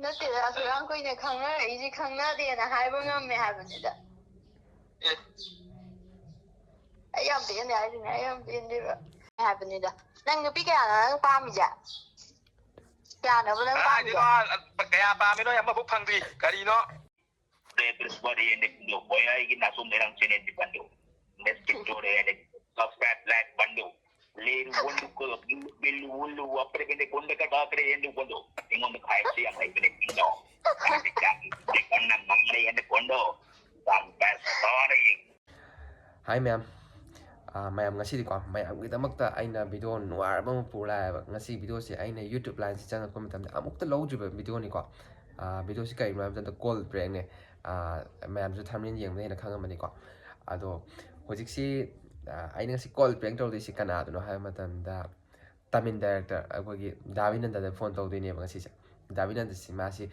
ꯅꯠꯇꯦꯗ ꯑꯁꯨꯛꯌꯥꯝ ꯀꯨꯏꯅ ꯈꯪꯅꯔꯛꯏꯁꯤ ꯈꯪꯅꯗꯦꯅ ꯍꯥꯏꯕ ꯉꯝꯃꯦ ꯍꯥꯏꯕꯅꯤꯗ. ꯑꯩ ꯌꯥꯝ ꯄꯦꯟꯗꯦ ꯍꯥꯏꯁꯤꯅꯦ ꯑꯩ ꯌꯥꯝ ꯄꯦꯟꯗꯦꯕ ꯍꯥꯏꯕꯅꯤꯗ. ꯅꯪ ꯅꯨꯄꯤ ꯀꯌꯥꯅꯣ ꯅꯪ ꯄꯥꯝꯃꯤꯁꯦ? ꯀꯌꯥꯅꯣꯕ ꯅꯪ ꯄꯥꯝꯃꯤꯁꯦ? ꯀꯌꯥ ꯄꯥꯝꯃꯤꯅꯣ ꯑꯃꯐꯥꯎ ꯐꯪꯗ꯭ꯔꯤ ꯀꯔꯤꯅꯣ? ꯕꯣꯌꯥꯏꯒꯤ ꯅꯥꯁꯨꯝ ꯂꯩꯔꯝ ꯆꯦꯅꯦꯟꯗꯤ ꯕꯟꯗꯨ ꯅꯦꯁꯀꯤꯇꯣꯔꯦ subscribe like bandu leru wondu ko bilu wulu apre kende konda ka dakre endu kondo ingonda khaisi am haibene kindo kandi konna mamre ende kondo sampai sorry. Hi ma'am. ꯃꯌꯥꯝ ꯉꯁꯤꯗꯤꯀꯣ ꯃꯌꯥꯝꯒꯤꯗꯃꯛꯇ ꯑꯩꯅ ꯚꯤꯗꯤꯑꯣ ꯅꯨꯡꯉꯥꯏꯔꯕ ꯑꯃ ꯄꯨꯔ ꯂꯥꯛꯑꯦꯕ. ꯉꯁꯤ ꯚꯤꯗꯤꯑꯣꯁꯦ ꯑꯩꯅ ꯌꯨꯇ꯭ꯌꯨꯕ ꯂꯥꯏꯟꯁꯦ ꯆꯪꯉꯛꯄ ꯃꯇꯝꯗ ꯑꯃꯨꯛꯇ ꯂꯧꯗ꯭ꯔꯤꯕ ꯚꯤꯗꯤꯑꯣꯅꯤꯀꯣ. ꯚꯤꯗꯤꯑꯣꯁꯤ ꯀꯔꯤꯅꯣ ꯍꯥꯏꯕ ꯃꯇꯝꯗ ꯀꯣꯜ ꯕ꯭ꯔꯦꯛꯅꯦ. ꯃꯌꯥꯝꯁꯨ ꯊꯝꯕꯅꯤꯅ ꯌꯦꯡꯕꯗ ꯍꯦꯟꯅ ꯈꯪꯉꯝꯃꯅꯤꯀꯣ. ꯑꯗꯣ ꯍꯧꯖꯤꯛꯁꯤ ꯑꯩꯅ ꯉꯁꯤ ꯀꯣꯜ ꯕ꯭ꯔꯦꯛ ꯇꯧꯗꯣꯏꯁꯤ ꯀꯅꯥꯗꯅꯣ ꯍꯥꯏꯕ ꯃꯇꯝꯗ ꯇꯥꯃꯤꯜ ꯗꯥꯏꯔꯦꯛꯇꯔ ꯑꯩꯈꯣꯏꯒꯤ ꯗꯥꯕꯤꯅꯟꯗꯗ ꯐꯣꯟ ꯇꯧꯗꯣꯏꯅꯦꯕ ꯉꯁꯤꯁꯦ. ꯗꯥꯕꯤꯅꯟꯗꯁꯤ ꯃꯥꯁꯤ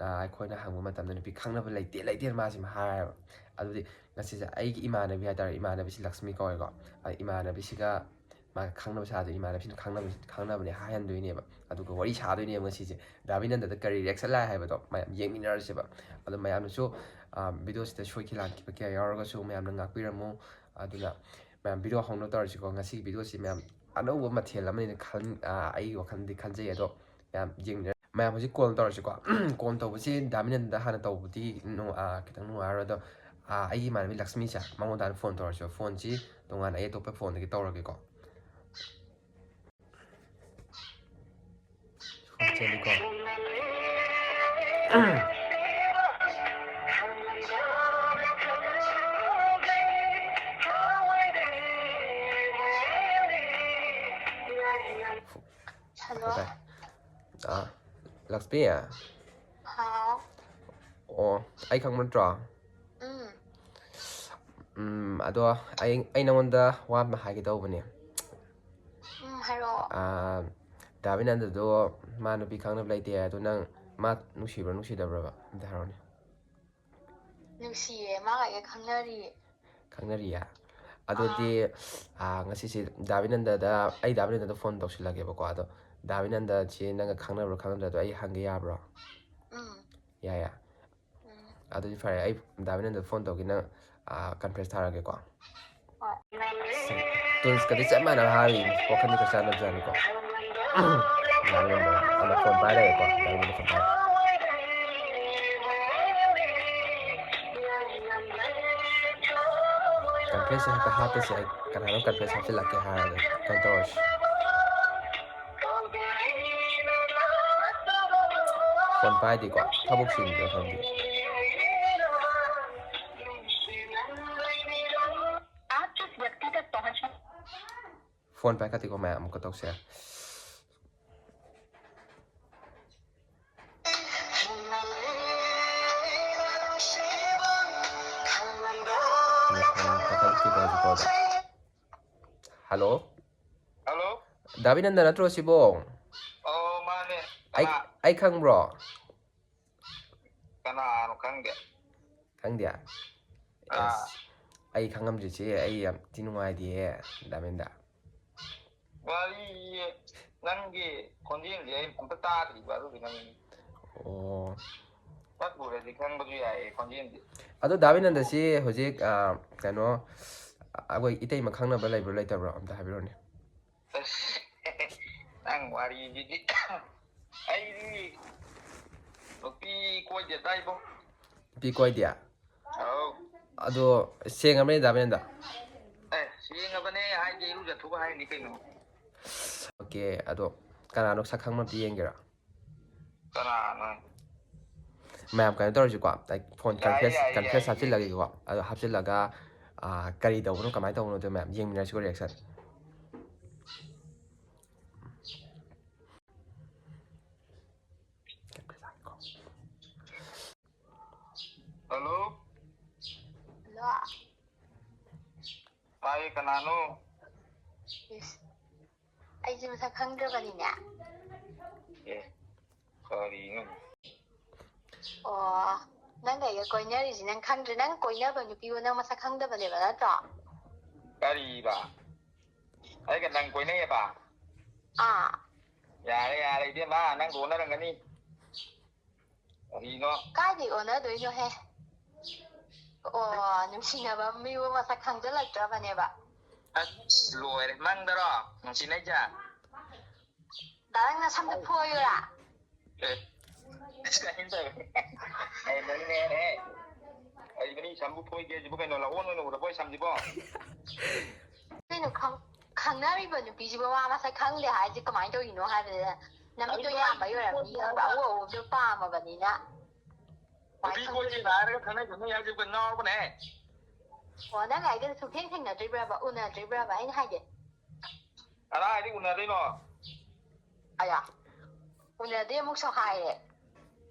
ꯑꯩꯈꯣꯏꯅ ꯍꯪꯕ ꯃꯇꯝꯗ ꯅꯨꯄꯤ ꯈꯪꯅꯕ ꯂꯩꯇꯦ ꯃꯥꯁꯤ ꯍꯥꯏꯌꯦꯕ. ꯑꯗꯨꯗꯤ ꯉꯁꯤꯁꯦ ꯑꯩꯒꯤ ꯏꯃꯥꯟꯅꯕꯤ ꯍꯥꯏꯇꯥꯔꯦ, ꯏꯃꯥꯟꯅꯕꯤꯁꯤ ꯂꯛꯁꯃꯤ ꯀꯧꯋꯦꯀꯣ. ꯏꯃꯥꯟꯅꯕꯤꯁꯤꯒ ꯃꯥꯒ ꯈꯪꯅꯕ ꯁꯥꯗꯣꯏ, ꯏꯃꯥꯟꯅꯕꯤꯁꯤꯅ ꯈꯪꯅꯕꯅꯦ ꯍꯥꯏꯍꯟꯗꯣꯏꯅꯦꯕ. ꯑꯗꯨꯒ ꯋꯥꯔꯤ ꯁꯥꯗꯣꯏꯅꯦꯕ ꯉꯁꯤꯁꯦ. ꯗꯥꯕꯤꯅꯟꯗꯗ ꯀꯔꯤ ꯔꯤꯑꯦꯛꯁꯟ ꯂꯥꯛꯑꯦ ꯍꯥꯏꯕꯗꯣ ꯃꯌꯥꯝ ꯌꯦꯡꯃꯤꯟꯅꯔꯁꯦꯕ. ꯑꯗꯣ ꯃꯌꯥꯝꯅꯁꯨ ꯚꯤꯗꯤꯑꯣꯁꯤꯗ ꯁꯣꯏꯈꯤ ꯂꯥꯟꯈꯤꯕ ꯀꯌꯥ ꯌꯥꯎꯔꯒꯁꯨ ꯃꯌꯥꯝꯅ ꯉꯥꯛꯄꯤꯔꯝꯃꯨ. ꯑꯗꯨꯅ ꯃꯌꯥꯝ ꯚꯤꯗꯤꯑꯣ ꯍꯧꯅ ꯇꯧꯔꯁꯤꯀꯣ. ꯉꯁꯤꯒꯤ ꯚꯤꯗꯤꯑꯣꯁꯤ ꯃꯌꯥꯝ ꯑꯅꯧꯕ ꯃꯊꯦꯜ ꯑꯃꯅꯤꯅ ꯑꯩꯒꯤ ꯋꯥꯈꯜꯗꯤ ꯈꯟꯖꯩ. ꯑꯗꯣ ꯃꯌꯥꯝ ꯌꯦꯡꯃꯤꯟꯅꯔ ꯃꯌꯥꯝ ꯍꯧꯖꯤꯛ ꯀꯣꯜ ꯇꯧꯔꯁꯤꯀꯣ. ꯀꯣꯜ ꯇꯧꯕꯁꯤ ꯗꯥꯕꯤꯅꯟꯗꯗ ꯍꯥꯟꯅ ꯇꯧꯕꯗꯤ ꯈꯤꯇꯪ ꯅꯨꯡꯉꯥꯏꯔꯣꯏ. ꯑꯗꯣ ꯑꯩꯒꯤ ꯏꯃꯥꯟꯅꯕꯤ ꯂꯛꯁꯃꯤꯁꯦ ꯃꯉꯣꯟꯗ ꯍꯥꯟꯅ ꯐꯣꯟ ꯇꯧꯔꯁꯦꯕ. ꯐꯣꯟꯁꯤ ꯇꯣꯉꯥꯟꯅ ꯑꯩ ꯑꯇꯣꯞꯄ ꯐꯣꯟꯗꯒꯤ ꯇꯧꯔꯒꯦꯀꯣ. Phone Hello. ꯂꯛꯁꯃꯤ. ꯍꯥꯎ. ꯑꯣ, ꯑꯩ ꯈꯪꯕ ꯅꯠꯇ꯭ꯔꯣ? ꯑꯗꯣ ꯑꯩ ꯅꯉꯣꯟꯗ ꯋꯥ ꯑꯃ ꯍꯥꯏꯒꯦ ꯇꯧꯕꯅꯦ. ꯍꯥꯏꯔꯛꯑꯣ. ꯗꯥꯕꯤꯅꯟꯗꯗꯣ ꯃꯥ ꯅꯨꯄꯤ ꯈꯪꯅꯕ ꯂꯩꯇꯦ. ꯑꯗꯣ ꯅꯪ ꯃꯥ ꯅꯨꯡꯁꯤꯕ꯭ꯔꯥ ꯅꯨꯡꯁꯤꯗꯕ꯭ꯔꯕ ꯑꯝꯇ ꯍꯥꯏꯔꯣꯅꯦ. ꯅꯨꯡꯁꯤꯌꯦ, ꯃꯥꯒ ꯑꯩꯒ ꯈꯪꯅꯔꯤꯌꯦ. ꯈꯪꯅꯔꯤꯌꯦ? ꯑꯗꯨꯗꯤ ꯉꯁꯤꯁꯦ ꯑꯩ ꯗꯥꯕꯤꯅꯟꯗꯗ ꯐꯣꯟ ꯇꯧꯁꯤꯜꯂꯒꯦꯕꯀꯣ. ꯑꯗꯣ ꯗꯥꯕꯤꯅꯟꯗꯁꯤ ꯅꯪꯒ ꯈꯪꯅꯕ꯭ꯔꯥ ꯈꯪꯅꯗ꯭ꯔꯗꯣ ꯑꯩ ꯍꯪꯒꯦ ꯌꯥꯕ꯭ꯔꯣ? ꯌꯥꯏꯌꯦ? ꯑꯗꯨꯗꯤ ꯐꯔꯦ, ꯑꯩ ꯗꯥꯕꯤꯅꯟꯗꯗ ꯐꯣꯟ ꯇꯧꯒꯦ, ꯅꯪ ꯀꯟꯐ꯭ꯔꯦꯟꯁ ꯊꯥꯔꯒꯦꯀꯣ. ꯇꯨꯟꯁꯀꯗꯤ ꯆꯞ ꯃꯥꯟꯅꯕ ꯍꯥꯏꯔꯤꯅꯤ, ꯋꯥꯈꯜꯗꯤ ꯈꯔ ꯆꯥꯟꯅꯕꯖꯥꯠꯅꯤꯀꯣ. ꯗꯥꯕꯤꯅꯟꯗ ꯐꯣꯟ ꯄꯥꯏꯔꯛꯑꯦꯀꯣ. ꯗꯥꯕꯤꯅꯟꯗ ꯐꯣꯟ ꯄꯥꯏꯔꯛꯑꯦ. ꯀꯟꯐ꯭ꯔꯦꯟꯁꯁꯦ ꯍꯦꯛꯇ ꯍꯥꯞꯄꯁꯦ. ꯑꯩ ꯀꯅꯥꯅꯣ ꯀꯟꯐ꯭ꯔꯦꯟꯁ ꯍꯥꯞꯆꯤꯜꯂꯛꯀꯦ ꯍꯥꯏꯔꯒ ꯀꯩꯅꯣ ꯇꯧꯔꯁꯤ. ꯐꯣꯟ ꯄꯥꯏꯗꯦꯀꯣ, ꯊꯕꯛ ꯆꯤꯟꯕ꯭ꯔꯥ ꯈꯪꯗꯦ. ꯐꯣꯟ ꯄꯥꯏꯈꯠꯇꯦꯀꯣ. ꯃꯌꯥꯝ ꯑꯃꯨꯛꯀ ꯇꯧꯁꯦ. ꯍꯜꯂꯣ. ꯍꯜꯂꯣ. ꯗꯥꯕꯤꯅꯟꯗ ꯅꯠꯇ꯭ꯔꯣ ꯁꯤꯕꯣ? ꯃꯥꯅꯦ. ꯑꯩ ꯈꯪꯕ꯭ꯔꯣ? ꯀꯅꯥꯅꯣ ꯈꯪꯗꯦ. ꯈꯪꯗꯦ? ꯑꯦꯁ, ꯑꯩ ꯈꯪꯉꯝꯗ꯭ꯔꯤꯁꯤ ꯑꯩ ꯌꯥꯝ ꯊꯤ ꯅꯨꯡꯉꯥꯏꯇꯦꯍꯦ ꯗꯥꯕꯤꯅꯟꯗ. ꯋꯥꯔꯤꯁꯦ ꯅꯪꯒꯤ ꯈꯣꯟꯖꯦꯜꯁꯦ ꯑꯩ ꯑꯝꯇ ꯇꯥꯗ꯭ꯔꯤꯕ, ꯑꯗꯨꯒꯤ ꯅꯪ ꯑꯣ, ꯆꯠꯂꯨꯔꯗꯤ ꯈꯪꯕꯁꯨ ꯌꯥꯏꯌꯦ ꯈꯣꯟꯖꯦꯜꯁꯦ. ꯑꯗꯣ ꯗꯥꯕꯤꯅꯟꯗꯁꯤ ꯍꯧꯖꯤꯛ ꯀꯩꯅꯣ ꯑꯩꯈꯣꯏ ꯏꯇꯩꯃ ꯈꯪꯅꯕ ꯂꯩꯕ꯭ꯔꯣ ꯂꯩꯇꯕ꯭ꯔꯣ ꯑꯝꯇ ꯍꯥꯏꯕꯤꯔꯣꯅꯦ. ꯅꯪ ꯋꯥꯔꯤꯁꯤꯗꯤ ꯑꯩꯗꯤ ꯅꯨꯄꯤ ꯀꯣꯏꯗꯦꯗ ꯏꯕꯣ. ꯅꯨꯄꯤ ꯀꯣꯏꯗꯦ? ꯑꯧ. ꯑꯗꯣ ꯁꯦꯡꯉꯕꯅꯤ ꯗꯥꯕꯤꯅꯟꯗ? ꯁꯦꯡꯉꯕꯅꯦ ꯍꯥꯏꯗꯤ ꯏꯔꯨꯖꯊꯣꯛꯑ ꯍꯥꯏꯅꯤ ꯀꯩꯅꯣ. ꯑꯣꯀꯦ. ꯑꯗꯣ ꯀꯅꯥꯅꯣ ꯁꯛ ꯈꯪꯕ ꯑꯝꯇ ꯌꯦꯡꯒꯦꯔꯥ? ꯀꯅꯥꯅꯣ? ꯃꯌꯥꯝ ꯀꯩꯅꯣ ꯇꯧꯔꯁꯤꯀꯣ. ꯐꯣꯟ ꯌꯥꯏꯌꯦ ꯀꯟꯐ꯭ꯔꯦꯟꯁ ꯍꯥꯞꯆꯤꯜꯂꯒꯦꯀꯣ. ꯑꯗꯣ ꯍꯥꯞꯆꯤꯜꯂꯒ ꯀꯔꯤ ꯇꯧꯕꯅꯣ ꯀꯃꯥꯏꯅ ꯇꯧꯕꯅꯣꯗꯣ ꯃꯌꯥꯝ ꯌꯦꯡꯃꯤꯟꯅꯔꯁꯤꯀꯣ ꯔꯤꯑꯦꯛꯁꯟ. ꯍꯜꯂꯣ. ꯍꯜꯂꯣ. ꯇꯥꯏꯌꯦ, ꯀꯅꯥꯅꯣ? ꯑꯩꯁꯦ ꯃꯁꯛ ꯈꯪꯗ꯭ꯔꯕꯅꯤꯅꯦ. ꯀꯔꯤꯅꯣ? ꯑꯣ, ꯅꯪꯒ ꯑꯩꯒ ꯀꯣꯏꯅꯔꯤꯁꯤ ꯅꯪ ꯈꯪꯗ꯭ꯔꯦ. ꯅꯪ ꯀꯣꯏꯅꯕ ꯅꯨꯄꯤꯕꯨ ꯅꯪ ꯃꯁꯛ ꯈꯪꯗꯕꯅꯦꯕ ꯅꯠꯇ꯭ꯔꯣ? ꯀꯔꯤꯕ? ꯑꯩꯒ ꯅꯪ ꯀꯣꯏꯅꯩꯌꯦꯕ? ꯌꯥꯔꯦ ꯏꯕꯦꯝꯃ, ꯅꯪ ꯂꯣꯟꯅꯔꯝꯒꯅꯤ. ꯀꯔꯤꯅꯣ ꯀꯥꯏꯗꯩ ꯑꯣꯟꯅꯗꯣꯏꯅꯣꯍꯦ ꯑꯣ ꯅꯨꯡꯁꯤꯅꯕ ꯃꯤꯕꯨ ꯃꯁꯛ ꯈꯪꯖꯤꯜꯂꯛꯇ꯭ꯔꯕꯅꯦꯕ ꯑꯁ ꯂꯣꯏꯔꯦ ꯃꯪꯗꯔꯣ ꯅꯨꯡꯁꯤꯅꯩꯁꯦ ꯗꯥ ꯅꯪ ꯅꯁꯝꯗꯣ ꯐꯣꯏꯌꯨꯔꯥ ꯑꯩ ꯁꯝꯕꯨ ꯐꯣꯏꯒꯦꯁꯤꯕꯨ ꯀꯩꯅꯣ ꯂꯧꯍꯣꯟ ꯑꯣꯏꯅ ꯎꯔꯕꯣ ꯁꯝꯁꯤꯕꯣ ꯀꯩꯅꯣ ꯈꯪꯅꯔꯤꯕ ꯅꯨꯄꯤꯁꯤꯕꯨ ꯃꯥ ꯃꯁꯛ ꯈꯪꯗꯦ ꯍꯥꯏꯁꯦ ꯀꯃꯥꯏꯅ ꯇꯧꯔꯤꯅꯣ ꯍꯥꯏꯕꯅꯤꯅ ꯅꯨꯃꯤꯠꯇꯣ ꯌꯥꯝꯕꯩ ꯑꯣꯏꯔꯝꯅꯤ ꯈꯪꯕ꯭ꯔꯥ ꯑꯎ ꯑꯎꯕꯗꯣ ꯄꯥꯝꯃꯕꯅꯤꯅ ꯅꯨꯄꯤ ꯀꯣꯏꯁꯤ ꯍꯥꯏꯔꯒ ꯈꯪꯅꯩ ꯈꯪꯅꯩ ꯍꯥꯏꯁꯦ ꯉꯥꯎꯔꯕꯅꯦ ꯑꯣ ꯅꯪ ꯍꯥꯏꯒꯅ ꯁꯨꯡꯊꯦꯡ ꯊꯦꯡꯅꯗ꯭ꯔꯤꯕ꯭ꯔꯕ ꯎꯅꯗ꯭ꯔꯤꯕ꯭ꯔꯕ ꯑꯩꯅ ꯍꯥꯏꯒꯦ ꯀꯗꯥꯏꯗꯤ ꯎꯅꯗꯣꯏꯅꯣ ꯑꯌꯥ ꯎꯅꯗꯦ ꯑꯃꯨꯛꯁꯨ ꯍꯥꯏꯔꯦ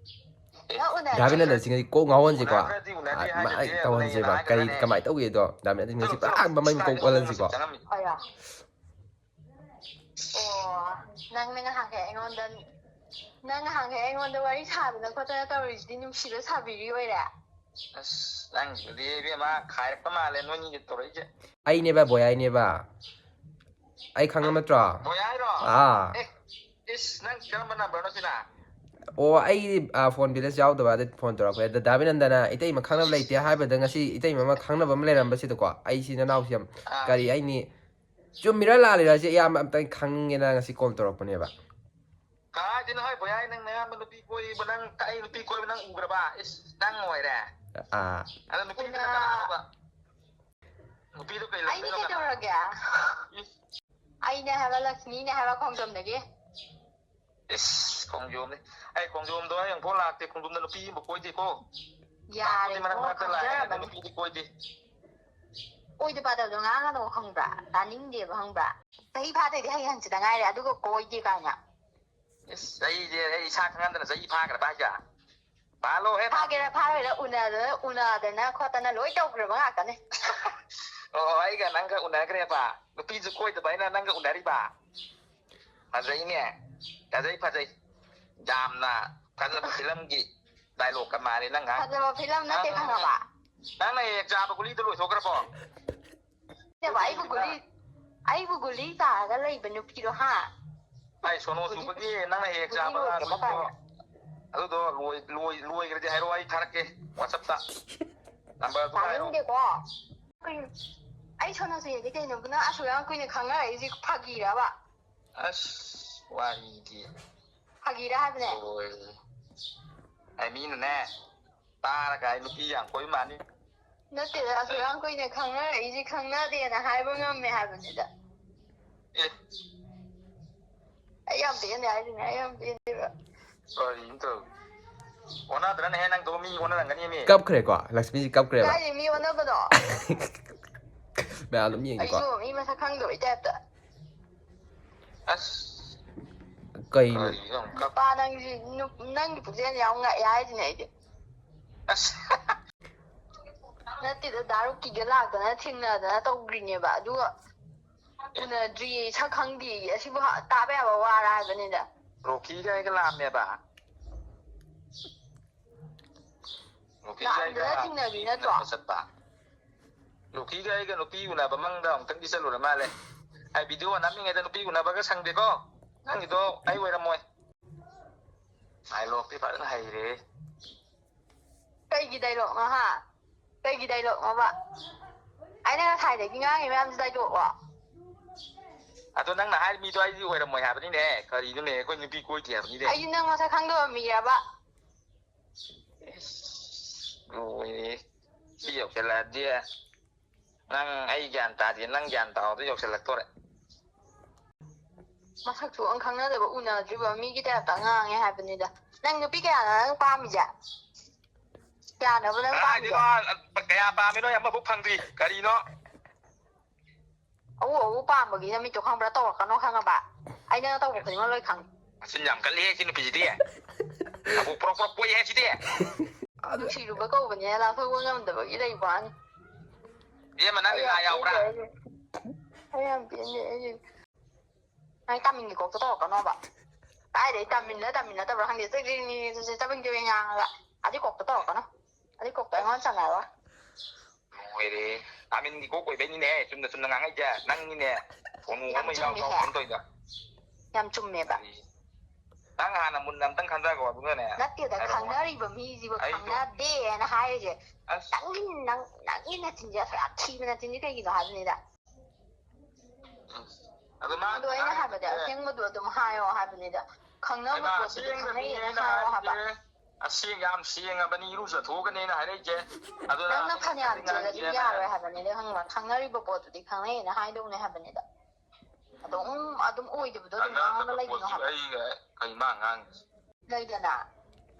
ꯅꯪ ꯎꯅꯗ꯭ꯔꯤ ꯗꯥꯕꯤꯅꯟꯗ ꯉꯁꯤ ꯀꯣꯛ ꯉꯥꯎꯍꯟꯁꯤꯀꯣ ꯎꯅꯗ꯭ꯔꯗꯤ ꯎꯅꯗꯦ ꯍꯥꯏꯗꯗꯤ ꯇꯧꯍꯟꯁꯦꯕ ꯎꯅꯩꯌꯦꯅ ꯀꯔꯤ ꯍꯥꯏꯒꯗ꯭ꯔꯅꯦ ꯀꯃꯥꯏꯅ ꯇꯧꯒꯦꯗꯣ ꯗꯥꯕꯤꯅꯟ ꯉꯁꯤ ꯆꯠꯂꯣ ꯄꯨꯔꯥ ꯃꯃꯩ ꯃꯀꯣꯛ ꯑꯣꯜꯍꯟꯁꯤꯀꯣ ꯑꯌꯥ ꯑꯣ ꯅꯪꯅ ꯉꯍꯥꯟꯈꯩ ꯑꯩꯉꯣꯟꯗ ꯋꯥꯔꯤ ꯁꯥꯗꯅ ꯈꯣꯠꯇꯅ ꯇꯧꯔꯤꯁꯤꯗꯤ ꯅꯨꯡꯁꯤꯕ ꯁꯥꯕꯤꯔꯤ ꯑꯣꯏꯔꯦ ꯑꯁ ꯅꯪꯁꯤꯕꯨꯗꯤ ꯏꯕꯦꯝꯃ ꯈꯥꯏꯔꯛꯄ ꯃꯥꯜꯂꯦ ꯅꯣꯏꯅꯤꯒꯤ ꯇꯧꯔꯛꯏꯁꯦ ꯑꯩꯅꯦꯕ ꯕꯣꯌꯥꯏꯅꯦꯕ ꯑꯩ ꯈꯪꯉꯕ ꯅꯠꯇ꯭ꯔꯣ ꯕꯣꯌꯥꯏꯔꯣ ꯑꯥ ꯏꯁ ꯅꯪ ꯀꯔꯝꯕ ꯅꯝꯕꯔꯅꯣ ꯁꯤꯅ ꯑꯣ ꯑꯩ ꯐꯣꯟ ꯕꯦꯂꯦꯟꯁ ꯌꯥꯎꯗꯕ ꯑꯗ ꯐꯣꯟ ꯇꯧꯔꯛꯄ ꯑꯗ ꯗꯥꯕꯤꯅꯟꯗꯅ ꯏꯇꯩꯃ ꯈꯪꯅꯕ ꯂꯩꯇꯦ ꯍꯥꯏꯕꯗ ꯉꯁꯤ ꯏꯇꯩꯃ ꯑꯃ ꯈꯪꯅꯕ ꯑꯃ ꯂꯩꯔꯝꯕꯁꯤꯗꯀꯣ ꯑꯩꯁꯤ ꯅꯅꯥꯎꯁꯤ ꯌꯥꯝ ꯀꯔꯤ ꯑꯩꯅꯤ ꯆꯨꯝꯃꯤꯔꯥ ꯂꯥꯜꯂꯤꯔꯁꯦ ꯑꯌꯥꯝꯕ ꯑꯝꯇꯪ ꯈꯪꯒꯦꯅ ꯉꯁꯤ ꯀꯣꯜ ꯇꯧꯔꯛꯄꯅꯦꯕ ꯀꯥꯏꯗꯩꯅꯣ ꯍꯣꯏ ꯕꯣꯌꯥꯏ ꯅꯪ ꯅꯌꯥꯝꯕ ꯅꯨꯄꯤ ꯀꯣꯏꯕ ꯅꯪ ꯑꯩ ꯅꯨꯄꯤ ꯀꯣꯏꯕ ꯅꯪ ꯎꯈ꯭ꯔꯕ ꯏꯁ ꯅꯪ ꯑꯣꯏꯔꯦ ꯑꯗ ꯅꯨꯄꯤꯗꯨꯅ ꯀꯅꯥꯅꯣꯕ ꯅꯨꯄꯤꯗꯣ ꯀꯩ ꯑꯩꯗꯤ ꯂꯝꯗꯩꯅꯣ ꯀꯩꯗꯧꯔꯒꯦ ꯑꯩꯅ ꯍꯥꯏꯕ ꯂꯛꯁꯃꯤꯅꯦ ꯍꯥꯏꯕ ꯈꯣꯡꯖꯣꯝꯗꯒꯤ ꯏꯁ ꯈꯣꯡꯖꯣꯝꯅꯤ ꯑꯩ ꯈꯣꯡꯖꯣꯝꯗꯣ ꯑꯩ ꯑꯃꯨꯛꯐꯥꯎ ꯂꯥꯛꯇꯦ ꯈꯣꯡꯖꯣꯝꯗ ꯅꯨꯄꯤ ꯑꯃ ꯀꯣꯏꯗꯦꯀꯣ ꯌꯥꯔꯦ ꯃꯔꯛ ꯃꯔꯛꯇ ꯂꯥꯛꯑꯦ ꯑꯗꯣ ꯅꯨꯄꯤꯗꯤ ꯀꯣꯏꯗꯦ ꯑꯣꯏꯗ ꯄꯥꯗꯕꯗꯣ ꯉꯥꯡꯒꯅꯣ ꯈꯪꯕ꯭ꯔꯥ ꯇꯥꯅꯤꯡꯗꯦꯕ ꯈꯪꯕ꯭ꯔꯥ ꯆꯍꯤ ꯐꯥꯗꯩꯗꯤ ꯍꯌꯦꯡ ꯍꯪꯆꯤꯠꯇ ꯉꯥꯏꯔꯦ ꯑꯗꯨꯒ ꯀꯣꯏꯗꯦ ꯀꯥꯏꯅ ꯏꯁ ꯆꯍꯤꯁꯦ ꯑꯩ ꯏꯁꯥ ꯈꯪꯍꯟꯗꯅ ꯆꯍꯤ ꯐꯥꯈ꯭ꯔꯕ ꯍꯥꯏꯁꯦ ꯐꯥꯍꯜꯂꯣꯍꯦ ꯐꯥꯒꯦꯔꯥ ꯐꯥꯔꯣꯏꯔꯥ ꯎꯅꯗꯅ ꯈꯣꯠꯇꯅ ꯂꯣꯏ ꯇꯧꯈ꯭ꯔꯕ ꯉꯥꯛꯇꯅꯦ ꯑꯣ ꯑꯩꯒ ꯅꯪꯒ ꯎꯅꯈ꯭ꯔꯦꯕ ꯅꯨꯄꯤꯁꯨ ꯀꯣꯏꯗꯕ ꯑꯩꯅ ꯅꯪꯒ ꯎꯅꯔꯤꯕ ꯐꯖꯩꯅꯦ ꯐꯖꯩ ꯌꯥꯝꯅ ꯐꯖꯕ ꯐꯤꯂꯝꯒꯤ ꯗꯥꯏꯂꯣꯛꯀ ꯃꯥꯜꯂꯦ ꯅꯪ ꯐꯖꯕ ꯐꯤꯂꯝ ꯅꯠꯇꯦ ꯈꯪꯉꯕ ꯅꯪꯅ ꯍꯦꯛ ꯆꯥꯕ ꯒꯨꯂꯤꯗꯣ ꯂꯣꯏꯊꯣꯛꯈ꯭ꯔꯕꯣ ꯑꯩꯕꯨ ꯒꯨꯂꯤ ꯆꯥꯔꯒ ꯂꯩꯕ ꯅꯨꯄꯤꯗꯣ ꯍꯥ ꯑꯩ ꯁꯣꯅꯣ ꯆꯨꯕꯒꯤ ꯅꯪꯅ ꯍꯦꯛ ꯆꯥꯕ ꯒꯨꯂꯤꯗꯣ ꯑꯗꯨꯗꯣ ꯂꯣꯏꯈ꯭ꯔꯗꯤ ꯍꯥꯏꯔꯛꯑꯣ ꯑꯩ ꯊꯥꯔꯛꯀꯦ ꯋꯥꯆꯞꯇ ꯅꯝꯕꯔꯗꯨ ꯍꯥꯏꯔꯛꯑꯣ ꯇꯥꯅꯤꯡꯗꯦꯀꯣ ꯑꯩ ꯁꯣꯅꯣꯆꯨꯔꯗꯤ ꯀꯩꯅꯣ ꯅꯪ ꯑꯁꯨꯛ ꯌꯥꯝ ꯀꯨꯏꯅ ꯈꯪꯅꯔꯛꯏꯁꯤ ꯐꯥꯒꯤꯔꯕ ꯑꯁ ꯋꯥꯔꯤꯗꯤ ꯐꯥꯒꯤꯔ ꯍꯥꯏꯕꯅꯦ ꯂꯣꯏꯔꯦ ꯑꯩ ꯃꯤꯅꯅꯦ ꯇꯥꯔꯒ ꯑꯩ ꯅꯨꯄꯤ ꯌꯥꯝ ꯀꯣꯏꯕ ꯃꯥꯅꯤ ꯅꯠꯇꯦꯗ ꯑꯁꯨꯛ ꯌꯥꯝ ꯀꯨꯏꯅ ꯈꯪꯅꯔꯛꯏꯁꯤ ꯈꯪꯅꯗꯦꯅ ꯍꯥꯏꯕ ꯉꯝꯃꯦ ꯍꯥꯏꯕꯅꯤꯗ ꯑꯦ ꯑꯩ ꯌꯥꯝ ꯄꯦꯟꯗꯦ ꯍꯥꯏꯁꯤꯅꯦ ꯑꯩ ꯌꯥꯝ ꯄꯦꯟꯗꯦꯕ ꯀꯔꯤꯅꯣ ꯇꯧꯔꯤꯁꯦ ꯑꯣꯟꯅꯗ꯭ꯔꯅꯦꯍꯦ ꯅꯪꯗꯣ ꯃꯤ ꯑꯣꯟꯅꯔꯝꯒꯅꯤ ꯃꯤ ꯀꯞꯈ꯭ꯔꯦꯀꯣ ꯂꯛꯁꯃꯤꯁꯤ ꯀꯞꯈ꯭ꯔꯦꯕ ꯀꯥꯏꯗꯩ ꯃꯤ ꯑꯣꯟꯅꯕꯅꯣ ꯃꯌꯥꯝ ꯑꯗꯨꯝ ꯌꯦꯡꯒꯦꯀꯣ ꯑꯩꯁꯨ ꯃꯤ ꯃꯁꯛ ꯈꯪꯗꯕꯩ ꯇꯥꯏꯞꯇ ꯑꯁ ꯀꯩꯅꯣ ꯀꯔꯤꯅꯣ ꯅꯨꯄꯥ ꯅꯪꯒꯤ ꯄꯨꯛꯆꯦꯜ ꯌꯥꯝ ꯉꯛꯑꯦ ꯍꯥꯏꯁꯤꯅꯦ ꯑꯩꯗꯤ ꯑꯁ ꯅꯠꯇꯦꯗ ꯗꯥꯔꯨꯛꯀꯤꯗ ꯂꯥꯛꯇꯅ ꯊꯦꯡꯅꯗꯅ ꯇꯧꯈ꯭ꯔꯤꯅꯦꯕ ꯑꯗꯨꯒ ꯎꯅꯗ꯭ꯔꯤꯌꯦ ꯁꯛ ꯈꯪꯗꯦꯌꯦ ꯑꯁꯤꯕꯨ ꯇꯥꯕ ꯌꯥꯕ ꯋꯥꯔ ꯍꯥꯏꯕꯅꯤꯗ ꯔꯣꯀꯤꯒ ꯑꯩꯒ ꯂꯥꯛꯑꯝꯃꯦꯕ ꯔꯣꯀꯤꯒ ꯑꯩꯒ ꯂꯥꯛꯑꯝꯗꯅ ꯊꯦꯡꯅꯕꯤ ꯅꯨꯄꯤ ꯅꯠꯇ꯭ꯔꯣ ꯎꯅꯕ ꯆꯠꯄ ꯔꯣꯀꯤꯒ ꯑꯩꯒ ꯅꯨꯄꯤ ꯎꯅꯕ ꯃꯪꯗ ꯑꯃꯨꯛꯇꯪꯗꯤ ꯆꯠꯂꯨꯔ ꯃꯥꯜꯂꯦ ꯑꯩ ꯚꯤꯗꯤꯑꯣ ꯅꯝꯃꯤꯉꯩꯗ ꯅꯨꯄꯤ ꯎꯅꯕꯒ ꯁꯪꯗꯦꯀꯣ ꯅꯪꯒꯤꯗꯣ ꯑꯩ ꯑꯣꯏꯔꯝꯃꯣꯏ ꯗꯥꯏꯂꯣꯛꯇꯤ ꯐꯖꯅ ꯍꯩꯔꯦ ꯀꯩꯒꯤ ꯗꯥꯏꯂꯣꯒꯅꯣ ꯍꯥ ꯀꯩꯒꯤ ꯗꯥꯏꯂꯣꯒꯅꯣꯕ ꯑꯩꯅ ꯉꯁꯥꯏꯗꯒꯤ ꯉꯥꯡꯉꯤ ꯃꯌꯥꯝꯁꯤ ꯗꯥꯏꯂꯣꯒꯂꯣ ꯑꯗꯣ ꯅꯪꯅ ꯍꯥꯏꯔꯤ ꯃꯤꯗꯣ ꯑꯩꯗꯤ ꯑꯣꯏꯔꯝꯃꯣꯏ ꯍꯥꯏꯕꯅꯤꯅꯦ ꯀꯔꯤꯅꯣꯅꯦ ꯑꯩꯈꯣꯏ ꯅꯨꯄꯤ ꯀꯣꯏꯗꯦ ꯍꯥꯏꯕꯅꯤꯅꯦ ꯑꯩꯁꯨ ꯅꯪ ꯃꯁꯛ ꯈꯪꯗꯕ ꯃꯤꯔꯕ ꯂꯣꯏꯔꯦ ꯁꯤ ꯌꯧꯁꯤꯜꯂꯛꯑꯗꯤ ꯅꯪ ꯑꯩ ꯒ꯭ꯌꯥꯟ ꯇꯥꯗꯦ ꯅꯪ ꯒ꯭ꯌꯥꯟ ꯇꯥꯎꯗ ꯌꯧꯁꯤꯜꯂꯛꯇꯣꯔꯦ ꯃꯁꯛꯁꯨ ꯈꯪꯅꯗꯕ ꯎꯅꯗ꯭ꯔꯤꯕ ꯃꯤꯒꯤ ꯇꯥꯏꯞꯇ ꯉꯥꯡꯉꯦ ꯍꯥꯏꯕꯅꯤꯗ ꯅꯪ ꯅꯨꯄꯤ ꯀꯌꯥꯅꯣ ꯅꯪ ꯄꯥꯝꯃꯤꯁꯦ ꯀꯌꯥꯅꯣꯕ ꯅꯪ ꯄꯥꯝꯃꯤꯁꯦ ꯀꯌꯥ ꯄꯥꯝꯃꯤꯅꯣ ꯑꯃꯐꯥꯎ ꯐꯪꯗ꯭ꯔꯤ ꯀꯔꯤꯅꯣ ꯑꯎ ꯑꯎ ꯄꯥꯝꯕꯒꯤ ꯅꯃꯤꯠꯇꯣ ꯈꯪꯕ꯭ꯔꯥ ꯇꯧꯔꯛꯀꯅꯣ ꯈꯪꯉꯕ ꯑꯩꯅ ꯇꯧꯕ ꯈꯨꯗꯤꯡꯃꯛ ꯂꯣꯏ ꯈꯪꯉꯤ ꯃꯆꯤꯟ ꯌꯥꯝ ꯀꯜꯂꯤꯍꯦ ꯁꯤ ꯅꯨꯄꯤꯁꯤꯗꯤ ꯅꯕꯨꯛ ꯄ꯭ꯔꯣꯛ ꯄ꯭ꯔꯣꯛ ꯄꯣꯛꯏꯍꯦ ꯁꯤꯗꯤ ꯅꯨꯡꯁꯤꯔꯨꯕ ꯀꯧꯕꯅꯤꯅ ꯂꯥꯞꯊꯣꯛꯄ ꯉꯝꯗꯕꯒꯤ ꯂꯩꯕ ꯋꯥꯅꯤ ꯏꯕꯦꯝꯃ ꯅꯪ ꯂꯤꯂꯥ ꯌꯥꯎꯕ꯭ꯔꯥ ꯑꯩ ꯌꯥꯝ ꯄꯦꯟꯗꯦ ꯑꯩ ꯅꯪ ꯇꯥꯃꯤꯟꯒꯤ ꯀꯣꯛꯇ ꯇꯧꯔꯛꯀꯅꯣꯕ ꯀꯥꯏꯗꯩ ꯇꯝꯃꯤꯟꯅꯗꯕ꯭ꯔꯥ ꯈꯪꯗꯦ ꯆꯕꯦꯡ ꯆꯕꯦꯡ ꯉꯥꯡꯉꯒ ꯑꯗꯨꯏ ꯀꯣꯛꯇ ꯇꯧꯔꯛꯀꯅꯣ ꯑꯗꯨꯏ ꯀꯣꯛꯇ ꯑꯩꯉꯣꯟꯗ ꯆꯥꯟꯅꯔꯣꯏ ꯂꯣꯏꯔꯦ ꯑꯥꯃꯤꯟꯒꯤ ꯀꯣꯛ ꯑꯣꯏꯕꯩꯅꯤꯅꯦ ꯆꯨꯝꯅ ꯆꯨꯝꯅ ꯉꯥꯡꯉꯛꯏꯁꯦ ꯅꯪꯅꯤꯅꯦ ꯁꯣꯅꯣ ꯌꯥꯝ ꯑꯃ ꯏꯌꯥꯎ ꯆꯨꯝꯃꯦꯍꯦ ꯌꯥꯎꯗꯕ ꯇꯧꯔꯤꯗꯣ ꯌꯥꯝ ꯆꯨꯝꯃꯦꯕ Đang hàn là một nằm tăng khán giả của đúng rồi nè. ꯅꯠꯇꯦꯗ ꯈꯪꯅꯔꯤꯕ ꯃꯤꯁꯤꯕꯨ ꯈꯪꯅꯗꯦꯅ ꯍꯥꯏꯔꯤꯁꯦ ꯅꯪꯒꯤ ꯅꯆꯤꯟꯁꯦ ꯌꯥꯝ ꯊꯤꯕ ꯅꯆꯤꯟꯁꯦ ꯀꯩꯒꯤꯅꯣ ꯍꯥꯏꯕꯅꯤꯗ ꯑꯗꯣ ꯑꯩꯅ ꯍꯥꯏꯕꯗꯤ ꯑꯁꯦꯡꯕꯗꯣ ꯑꯗꯨꯝ ꯍꯥꯏꯌꯣ ꯍꯥꯏꯕꯅꯤꯗ ꯈꯪꯅꯕ ꯄꯣꯠꯇꯨꯗꯤ ꯈꯪꯅꯩꯌꯦꯅ ꯍꯥꯏꯌꯣ ꯍꯥꯏꯕ ꯑꯁꯦꯡ ꯌꯥꯝ ꯁꯦꯡꯉꯕꯅꯤ ꯏꯔꯨꯖꯊꯣꯛꯑꯒꯅꯦꯅ ꯍꯥꯏꯔꯛꯏꯁꯦ ꯑꯗꯨꯅ ꯅꯪꯅ ꯐꯅꯌꯥꯝ ꯆꯦꯜꯂꯗꯤ ꯌꯥꯔꯣꯏ ꯍꯥꯏꯕꯅꯤꯗ ꯈꯪꯕ ꯈꯪꯅꯔꯤꯕ ꯄꯣꯠꯇꯨꯗꯤ ꯈꯪꯅꯩꯌꯦꯅ ꯍꯥꯏꯗꯧꯅꯦ ꯍꯥꯏꯕꯅꯤꯗ ꯑꯗꯨꯝ ꯑꯣꯏꯗꯕꯗꯣ ꯑꯗꯨꯝ ꯉꯥꯡꯉꯒ ꯂꯩꯒꯅꯣ ꯍꯥꯏꯕ ꯑꯩꯒ ꯀꯩ ꯃꯥ ꯉꯥꯡꯉꯤꯁꯦ ꯂꯩꯗꯅ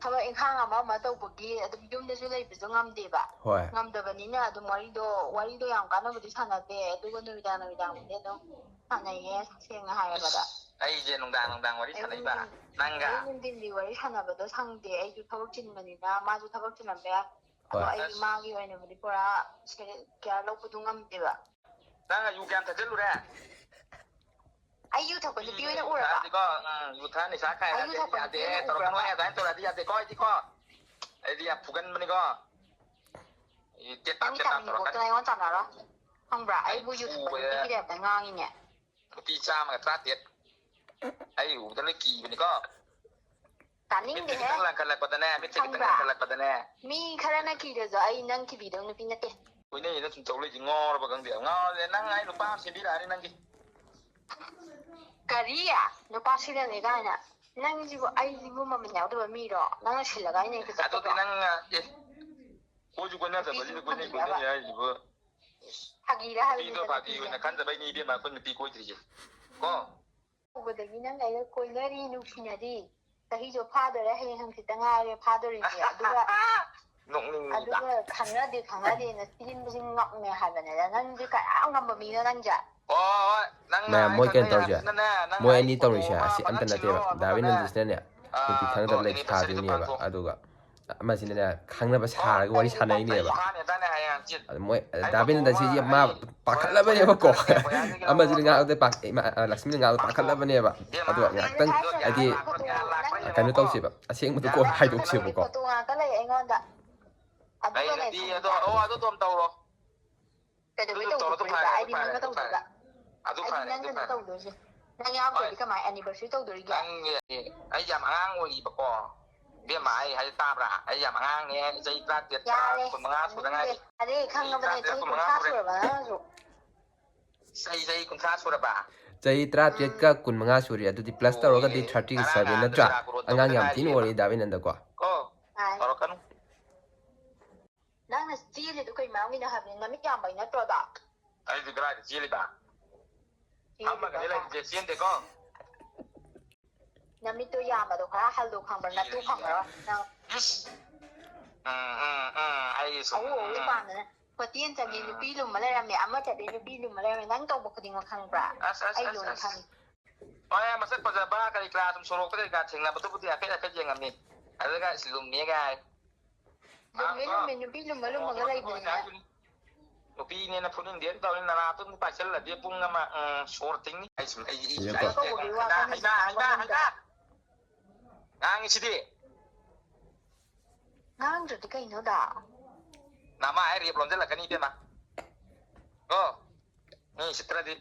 ꯊꯕꯛ ꯏꯪꯈꯥꯡ ꯑꯃ ꯇꯧꯕꯒꯤ ꯑꯗꯨꯝ ꯌꯨꯝꯗꯁꯨ ꯂꯩꯕꯁꯨ ꯉꯝꯗꯦꯕ ꯍꯣꯏ ꯉꯝꯗꯕꯅꯤꯅ ꯑꯗꯨꯝ ꯋꯥꯔꯤꯗꯣ ꯌꯥꯝ ꯀꯥꯟꯅꯕꯗꯤ ꯁꯥꯟꯅꯗꯦ ꯑꯗꯨꯒ ꯅꯨꯃꯤꯗꯥꯡꯕꯨꯗꯤ ꯑꯗꯨꯝ ꯁꯥꯟꯅꯩꯌꯦ ꯁꯦꯡꯅ ꯍꯥꯏꯔꯕꯗ ꯑꯩꯁꯦ ꯅꯨꯡꯗꯥꯡ ꯋꯥꯔꯤ ꯁꯥꯟꯅꯩꯕ ꯅꯪꯒ ꯑꯩ ꯅꯨꯡꯊꯤꯟꯒꯤ ꯋꯥꯔꯤ ꯁꯥꯟꯅꯕꯗꯣ ꯁꯪꯗꯦ ꯑꯩꯁꯨ ꯊꯕꯛ ꯆꯤꯟꯕꯅꯤꯅ ꯃꯥꯁꯨ ꯊꯕꯛ ꯆꯤꯜꯂꯝꯕ ꯌꯥꯏ ꯑꯗꯣ ꯑꯩ ꯃꯥꯒꯤ ꯑꯣꯏꯅꯕꯨꯗꯤ ꯄꯨꯔꯥ ꯀꯦꯌꯔ ꯂꯧꯕꯗꯨ ꯉꯝꯗꯦꯕ ꯅꯪ ꯑꯌꯨꯛ ꯀꯌꯥꯝ ꯊꯛꯆꯜꯂꯨꯔꯦ ꯑꯩ ꯌꯨ ꯊꯛꯄ ꯅꯨꯄꯤ ꯑꯣꯏꯅ ꯎꯔꯕ ꯌꯨ ꯊꯛ ꯅꯤꯁꯥ ꯈꯥꯏ ꯌꯥꯗꯦ ꯇꯧꯔꯛꯀꯅꯨ ꯑꯗꯨꯃꯥꯏꯅ ꯇꯧꯔꯗꯤ ꯌꯥꯗꯦꯀꯣ ꯑꯩꯗꯤ ꯌꯥꯝ ꯐꯨꯒꯟꯕꯅꯤꯀꯣ ꯅꯪꯒꯤ ꯇꯥꯅꯤꯡꯕꯣꯛꯇꯅ ꯑꯩꯉꯣꯟꯗ ꯇꯥꯟꯅꯔꯣ ꯈꯪꯕ꯭ꯔꯥ ꯑꯩꯕꯨ ꯌꯨ ꯊꯛꯄ ꯅꯨꯄꯤꯒꯤ ꯇꯥꯏꯞꯇ ꯉꯥꯡꯉꯤꯅꯦ ꯅꯨꯄꯤ 138 ꯑꯩ ꯎꯕꯗ ꯂꯣꯏ ꯀꯤꯕꯅꯤꯀꯣ ꯇꯥꯅꯤꯡꯗꯦꯍꯦ ꯈꯤꯇꯪ ꯂꯪꯈꯠꯂꯛꯄꯗꯅꯦ ꯃꯤꯠꯁꯦ ꯈꯤꯇꯪ ꯂꯪꯈꯠꯂꯛꯄꯗꯅꯦ ꯃꯤ ꯈꯔꯅ ꯀꯤꯔꯁꯨ ꯑꯩ ꯅꯪ ꯀꯤꯕꯤꯗꯧ ꯅꯨꯄꯤ ꯅꯠꯇꯦ ꯀꯣꯏꯅꯩꯅ ꯁꯨꯝ ꯇꯧ ꯂꯩꯁꯤ ꯉꯥꯎꯔꯕ ꯈꯪꯗꯦ ꯉꯥꯎꯔꯦ ꯅꯪ ꯑꯩ ꯅꯨꯄꯥ ꯑꯃ ꯁꯦꯝꯕꯤꯔꯛꯑꯅꯤ ꯅꯪꯒꯤ ꯀꯔꯤ ꯅꯨꯄꯥ ꯁꯤꯜꯂꯅꯤ ꯀꯥꯏꯅ ꯅꯪꯁꯤꯕꯨ ꯑꯩꯁꯤꯕꯨ ꯃꯃꯜ ꯌꯥꯎꯗꯕ ꯃꯤꯔꯣ ꯅꯪꯅ ꯁꯤꯜꯂꯒ ꯑꯩꯅ ꯍꯦꯛꯇ ꯆꯠꯄꯗꯣ ꯑꯗꯨꯗꯤ ꯅꯪ ꯀꯣꯏꯁꯨ ꯀꯣꯏꯅꯗꯕꯁꯤꯗ ꯀꯣꯏꯅꯩ ꯍꯥꯏꯁꯤꯕꯨ ꯐꯥꯒꯤꯔ ꯅꯨꯄꯤꯗꯣ ꯐꯥꯒꯤ ꯑꯣꯏꯅ ꯈꯟꯗꯕꯩꯅꯤ 이ꯕꯦꯝꯃ ꯑꯩꯈꯣꯏ ꯅꯨꯄꯤ ꯀꯣꯏꯗ꯭ꯔꯤꯁꯦ ꯀꯣ ꯎꯕꯗꯒꯤ ꯅꯪ ꯑꯩꯒ ꯀꯣꯏꯅꯔꯤ ꯅꯨꯡꯁꯤꯅꯔꯤ ꯆꯍꯤꯁꯨ ꯐꯥꯗꯣꯔꯦ ꯍꯌꯦꯡ ꯍꯪꯆꯤꯠꯇ ꯉꯥꯏꯔꯦ ꯐꯥꯗꯣꯔꯤꯁꯦ ꯑꯗꯨꯒ ꯈꯪꯅꯗꯦꯅ ꯆꯤꯟꯕꯁꯤ ꯉꯛꯃꯦ ꯍꯥꯏꯕꯅꯤꯗ ꯅꯪꯁꯦ ꯀꯌꯥꯝ ꯉꯝꯕ ꯃꯤꯅꯣ ꯅꯪꯁꯦ ꯍꯣꯏ ꯅꯪꯅ ꯃꯌꯥꯝ ꯑꯩ ꯃꯣꯏ ꯀꯩꯅꯣ ꯈꯪꯅꯩ ꯇꯧꯔꯤꯁꯦ ꯍꯥꯏꯕꯁꯤꯅꯅꯦ ꯅꯪ ꯃꯣꯏ ꯑꯩ ꯑꯅꯤ ꯐꯣꯇꯣ ꯇꯧꯔꯤꯁꯦ ꯑꯃ ꯑꯁꯤ ꯑꯝꯇ ꯐꯖꯅ ꯁꯤꯜꯂꯣ ꯅꯠꯇꯦꯕ ꯑꯗꯨꯒꯅꯦ ꯗꯥꯕꯤꯅꯟꯗꯤꯁꯤꯅꯅꯦ ꯅꯨꯄꯤ ꯈꯪꯅꯗꯕ ꯂꯩ ꯑꯦꯅꯤꯚꯔꯁꯔꯤꯗꯣ ꯁꯥꯗꯣꯏꯅꯦꯕ ꯄꯥꯡꯊꯣꯛ ꯑꯗꯨꯒ ꯑꯃꯁꯤꯅꯅꯦ ꯈꯪꯅꯕ ꯁꯥꯔꯒ ꯋꯥꯔꯤ ꯁꯥꯟꯅꯩꯅꯦꯕ ꯑꯗꯨ ꯃꯣꯏ ꯗꯥꯕꯤꯅꯟꯗꯁꯤ ꯃꯥ ꯄꯥꯈꯠꯂꯕꯅꯦꯕꯀꯣ ꯑꯃꯁꯤꯅ ꯉꯥꯛꯇ ꯂꯛꯁꯃꯤꯅ ꯉꯥꯛꯇ ꯄꯥꯈꯠꯂꯕꯅꯦꯕ ꯑꯗꯣ ꯉꯥꯏꯍꯥꯛꯇꯪ ꯍꯥꯏꯗꯤ ꯀꯩꯅꯣ ꯇꯧꯁꯦꯕ ꯑꯁꯦꯡꯕꯗꯣ ꯀꯣꯟꯅ ꯍꯥꯏꯗꯣꯛꯁꯦꯕꯀꯣ ꯐꯣꯇꯣ ꯉꯥꯛꯇ ꯂꯩ ꯑꯩꯉꯣꯟꯗ ꯑꯗꯨꯒꯅꯦ ꯑꯗꯨꯗꯣ ꯑꯝ ꯇꯧꯔꯣ ꯀꯩꯗꯧꯕꯩ ꯇꯧꯗꯣꯏꯕ ꯑꯩꯗꯤ ꯅꯪꯒ ꯇꯧꯗꯣꯏꯕ ꯑꯩꯗꯤ ꯅꯪꯒꯅ ꯇꯧꯗꯣꯏꯁꯦ ꯅꯪ ꯌꯥꯎꯗ꯭ꯔꯗꯤ ꯀꯃꯥꯏ ꯑꯦꯅꯤꯚꯔꯁꯔꯤ ꯇꯧꯗꯣꯔꯤꯒꯦ ꯑꯩ ꯌꯥꯝ ꯑꯉꯥꯡ ꯑꯣꯏꯔꯤꯕꯀꯣ ꯏꯕꯦꯝꯃ ꯑꯩ ꯍꯥꯏ ꯇꯥꯕ꯭ꯔꯥ ꯑꯩ ꯌꯥꯝ ꯑꯉꯥꯡꯅꯦ ꯆꯍꯤ 17 15 ꯁꯨꯗ ꯉꯥꯏꯔꯤ ꯑꯗꯦ ꯈꯪꯉꯕꯅꯦ ꯆꯍꯤ 30 ꯁꯨꯔꯕ ꯅꯪꯁꯨ ꯆꯍꯤ 30 ꯁꯨꯔꯕ ꯆꯍꯤ 38ꯀ 15 ꯁꯨꯔꯤ ꯑꯗꯨꯗꯤ ꯄ꯭ꯂꯁ ꯇꯧꯔꯒꯗꯤ 37 ꯅꯠꯇ꯭ꯔꯥ ꯑꯉꯥꯡ ꯌꯥꯝ ꯊꯤꯅ ꯑꯣꯏꯔꯤ ꯗꯥꯕꯤꯅꯟꯗꯀꯣ ꯇꯧꯔꯛꯀꯅꯨ ꯅꯪꯅ ꯆꯦꯜꯂꯤꯗꯣ ꯀꯩ ꯃꯔꯝꯒꯤꯅꯣ ꯍꯥꯏꯕꯅꯤ ꯅꯃꯤꯠ ꯌꯥꯝꯕꯩ ꯅꯠꯇ꯭ꯔꯣꯗꯣ ꯑꯩꯗꯤ ꯀꯗꯥꯏꯗ ꯆꯦꯜꯂꯤꯕ ꯑꯃꯒꯗꯤ ꯂꯩꯇꯦ ꯆꯦꯟꯗꯦꯀꯣ ꯅꯃꯤꯠꯇꯣ ꯌꯥꯝꯕꯗꯣ ꯈꯔ ꯍꯜꯂꯣ ꯈꯪꯕ꯭ꯔꯥ ꯅꯇꯨ ꯐꯪꯉꯔꯣꯏ ꯅꯪ ꯑꯩ ꯁꯨꯝ ꯑꯋꯨ ꯄꯥꯝꯗꯅ ꯍꯣꯇꯦꯜ ꯆꯠꯂꯤ ꯅꯨꯄꯤ ꯂꯨꯝꯕ ꯂꯩꯔꯝꯃꯦ ꯑꯃ ꯆꯠꯂꯤ ꯅꯨꯄꯤ ꯂꯨꯝꯕ ꯂꯩꯔꯝꯃꯦ ꯅꯪ ꯇꯧꯕ ꯈꯨꯗꯤꯡꯃꯛ ꯈꯪꯕ꯭ꯔꯥ ꯑꯩ ꯂꯣꯏꯅ ꯈꯪꯉꯤ ꯍꯣꯏ ꯃꯁꯛ ꯐꯖꯕ ꯀꯔꯤ ꯀꯔꯥ ꯁꯨꯝ ꯁꯣꯔꯣꯛꯇ ꯀꯔꯤ ꯀꯔꯥ ꯊꯦꯡꯅꯕꯗꯨꯕꯨꯗꯤ ꯍꯥꯏꯐꯦꯠ ꯌꯦꯡꯉꯝꯃꯤ ꯑꯗꯨꯒ ꯂꯨꯝꯃꯦꯒꯥꯏ ꯂꯨꯝꯃꯦ ꯅꯨꯄꯤ ꯂꯨꯝꯃꯒ ꯂꯩꯕꯅꯤꯅ ꯅꯨꯄꯤꯅꯦꯅ ꯐꯨꯅꯤꯡꯗꯦꯅ ꯇꯧꯔꯤ ꯅꯅꯥꯇꯣ ꯄꯥꯏꯁꯤꯜꯂꯗꯤ ꯄꯨꯡ ꯑꯃ ꯁꯣꯔ ꯇꯤꯡꯅꯤ ꯑꯩ ꯁꯨꯝ ꯉꯥꯡꯉꯤꯁꯤꯗꯤ ꯉꯥꯡꯗ꯭ꯔꯗꯤ ꯀꯩꯅꯣꯗ ꯅꯃꯥ ꯑꯩ ꯔꯦꯞ ꯂꯣꯟꯁꯤꯜꯂꯛꯀꯅꯤ ꯏꯕꯦꯝꯃ ꯀꯣ ꯃꯤ ꯎꯁꯤꯠꯇ꯭ꯔꯗꯤ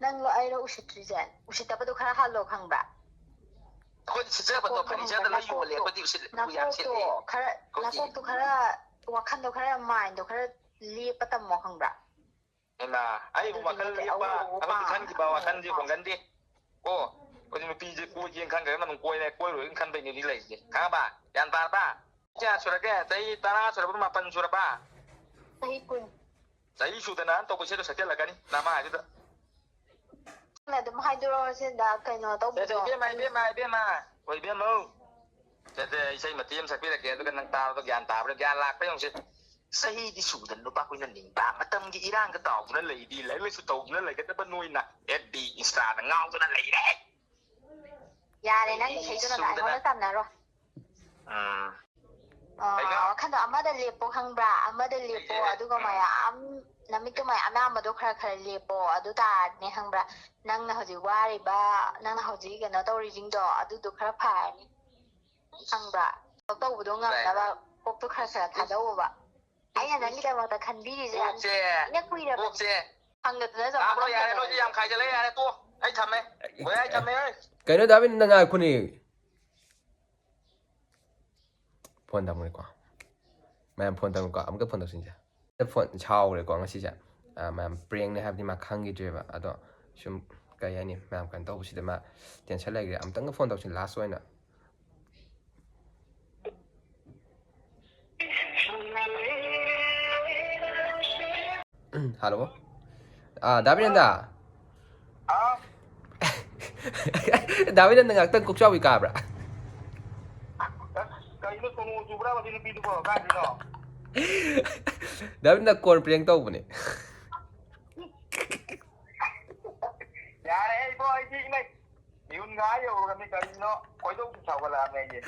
ꯅꯪꯂꯣ ꯑꯩꯔꯣ ꯎꯁꯤꯠꯇ꯭ꯔꯤꯁꯦ ꯎꯁꯤꯠꯇꯕꯗꯣ ꯈꯔ ꯍꯜꯂꯣ ꯈꯪꯕ꯭ꯔꯥ ꯑꯩꯈꯣꯏꯗꯤ ꯁꯤꯠꯆꯕꯗꯣ ꯐꯔꯅꯤꯆꯔꯗ ꯂꯣꯏ ꯌꯣꯜꯂꯦ ꯑꯩꯈꯣꯏꯗꯤ ꯌꯥꯝ ꯁꯤꯠꯂꯦ ꯅꯀꯣꯛꯇꯣ ꯈꯔ ꯋꯥꯈꯟꯗꯣ ꯈꯔ ꯃꯥꯏꯟꯗꯣ ꯈꯔ ꯂꯦꯞꯄ ꯇꯝꯃꯣ ꯈꯪꯕ꯭ꯔꯥ ꯑꯩꯕꯨ ꯋꯥꯈꯜ ꯂꯦꯞꯄ ꯑꯃꯗꯤ ꯈꯟꯈꯤꯕ ꯋꯥꯈꯟꯁꯦ ꯍꯣꯡꯒꯟꯗꯦ ꯑꯣ ꯑꯩꯈꯣꯏꯗꯤ ꯅꯨꯄꯤꯁꯦ ꯀꯣꯏꯒꯦꯅ ꯈꯟꯈ꯭ꯔꯒ ꯑꯗꯨꯝ ꯀꯣꯏꯔꯣꯏꯅ ꯈꯟꯕꯩꯅꯤ ꯂꯩꯔꯤꯁꯦ ꯈꯪꯉꯕ ꯒ꯭ꯌꯥꯟ ꯇꯥꯔꯕ ꯀꯌꯥ ꯁꯨꯔꯒꯦ ꯆꯍꯤ 10 ꯁꯨꯔꯕ 9 ꯁꯨꯔꯕ ꯆꯍꯤ 10 ꯆꯍꯤ ꯁꯨꯗꯅ ꯇꯧꯕꯁꯦꯗꯣ ꯁꯛꯆꯜꯂꯛꯀꯅꯤ ꯅꯃꯥ ꯍꯥꯏꯗꯨꯗ ꯑꯗꯨꯝ ꯍꯥꯏꯗꯣꯔꯛꯑꯣ ꯁꯤꯗ ꯀꯩꯅꯣ ꯇꯧꯕꯗꯣ ꯏꯕꯦꯝꯃ ꯍꯣꯏ ꯏꯕꯦꯝꯃꯧ ꯏꯁꯩ ꯃꯇꯦꯛ ꯑꯃ ꯁꯛꯄꯤꯔꯛꯀꯦ ꯑꯗꯨꯒ ꯅꯪ ꯇꯥꯕꯗꯣ ꯒ꯭ꯌꯥꯟ ꯇꯥꯕ꯭ꯔꯥ ꯒ꯭ꯌꯥꯟ ꯂꯥꯛꯄ ꯌꯦꯡꯉꯨꯁꯦ ꯆꯍꯤꯗꯤ ꯁꯨꯗꯅ ꯅꯨꯄꯥ ꯀꯣꯏꯅꯅꯤꯡꯕ ꯃꯇꯝꯒꯤ ꯏꯔꯥꯡꯒ ꯇꯥꯎꯗꯨꯅ ꯂꯩꯗꯤ ꯂꯥꯏꯔꯤꯛ ꯂꯥꯏꯁꯨ ꯇꯧꯗꯨꯅ ꯂꯩꯒꯗꯕ ꯅꯣꯏꯅ FB ꯏꯟꯁꯇꯥꯗ ꯉꯥꯎꯗꯨꯅ ꯂꯩꯔꯦ ꯌꯥꯔꯦ ꯅꯪ ꯏꯁꯩꯗꯨꯅ ꯑꯩꯉꯣꯟꯗ ꯇꯝꯅꯔꯣ ꯋꯥꯈꯟꯗꯣ ꯑꯃꯗ ꯂꯦꯞꯄꯣ ꯈꯪꯕ꯭ꯔꯥ ꯑꯃꯗ ꯂꯦꯞꯄꯣ ꯑꯗꯨꯒ ꯃꯌꯥꯝ ꯅꯃꯤꯠꯇꯣ ꯃꯌꯥꯝ ꯌꯥꯝꯕꯗꯣ ꯈꯔ ꯂꯦꯞꯄꯣ ꯑꯗꯨ ꯇꯥꯔꯅꯤ ꯈꯪꯕ꯭ꯔꯥ ꯅꯪꯅ ꯍꯧꯖꯤꯛ ꯋꯥꯔꯤꯕ ꯅꯪꯅ ꯍꯧꯖꯤꯛ ꯀꯩꯅꯣ ꯇꯧꯔꯤꯁꯤꯡꯗꯣ ꯑꯗꯨꯗꯣ ꯈꯔ ꯐꯔꯅꯤ ꯈꯪꯕ꯭ꯔꯥ ꯇꯧꯕꯗꯣ ꯉꯝꯅꯕ ꯀꯣꯛꯇꯣ ꯈꯔ ꯊꯥꯗꯧꯑꯣꯕ ꯑꯩꯅ ꯅꯪꯒꯤꯗꯃꯛꯇ ꯈꯟꯕꯤꯔꯤꯁꯦ ꯑꯩꯅ ꯀꯨꯏꯔꯕ ꯐꯪꯗꯗꯅ ꯌꯥꯔꯦ ꯅꯣꯏꯗꯤ ꯌꯥꯝ ꯈꯥꯏꯖꯜꯂꯦ ꯌꯥꯔꯦ ꯇꯣ Ai thầm ấy. Với ai thầm ấy. Cái nó đã bên nang ai khu này phone tầm rồi quá mà em phone tầm quá ông cứ phone tầm xin cha cái phone chào rồi quá ngay xin cha mà em bring này have đi mà khang gì chơi vậy đó chúng cái này mà em cần tao xin mà tiền trả lại cái em tăng cái phone tầm xin last one nè hello David nanda David nanda ngạc tân cục cho bị cả bra Cái nó không chụp ra mà đi đi vào cái gì đó. David nanda con prank tao bune Dạ đấy boy chị này. Nhiều gái rồi cái nó quay đâu chào vào làm này gì.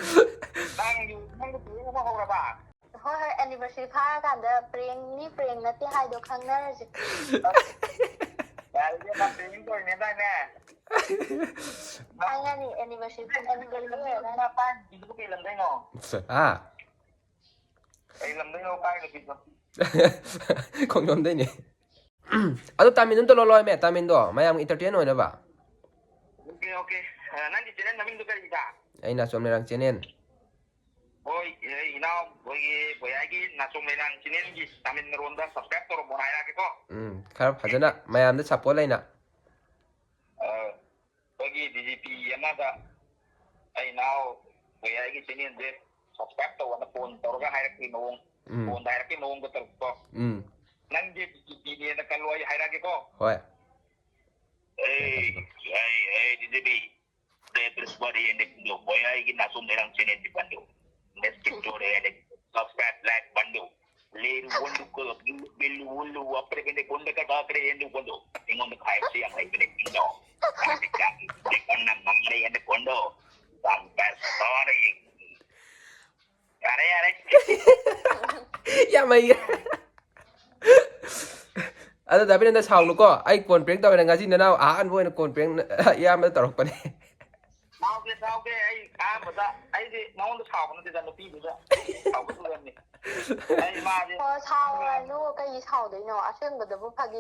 Đang cái thứ nó không là bà. ꯍꯣꯏ ꯍꯣꯏ anniversary ꯐꯥꯔꯀꯥꯟꯗ ꯄ꯭ꯔꯦꯡꯅꯤ ꯄ꯭ꯔꯦꯡ ꯅꯠꯇꯦ ꯍꯥꯏꯗꯣ ꯈꯪꯅꯔꯁꯤ Dạ đi làm tiền rồi nè đây nè. ꯈꯪꯉꯅꯤ anniversary ꯑꯣꯏꯔꯒ Nó tan chị có bị làm thế ngò. Ấy làm thế đâu tay được kịp rồi. không nhom đây nè ado tamin to loloy me tamin do mayam entertain oi na ba Ok ok. Nanti channel namin tuh kali kita. ai na som lerang chenen Boy, now boy lagi nasum lenang channel gi tamin ronda subscribe to mo hai lagi ko. khar phajana mayam da support lai na Bagi DGP yana da ai now boy lagi channel de subscribe to wana phone to ga hai lagi nong. Phone hai lagi nong betul ko. Nang di DGP ni na kaloi hai lagi ko. hoi DGP terus body yang di boy lagi nasum lerang channel di Bandung Nestik Jore yang subscribe like Bandung Leru Wundu ko Bilu Wulu apre bende konda ka dakre yendu kondo ingon khai siang hai bende kindo Dekonna mamre yendu kondo sampai sorry Are ya mai ada tapi nanda chau lu ko ai kon prank tao nga jin na an voi na kon prank ya ma tarok pa ne Sao cái ai mà ta ai thì nó thảo nó thì nó phi nữa thảo cái luôn này ai mà พอเช่าอะไรนู่นก็ยีเช่าเดี๋ยวเนาะเชื่อมกับเดี๋ยวพวกพากี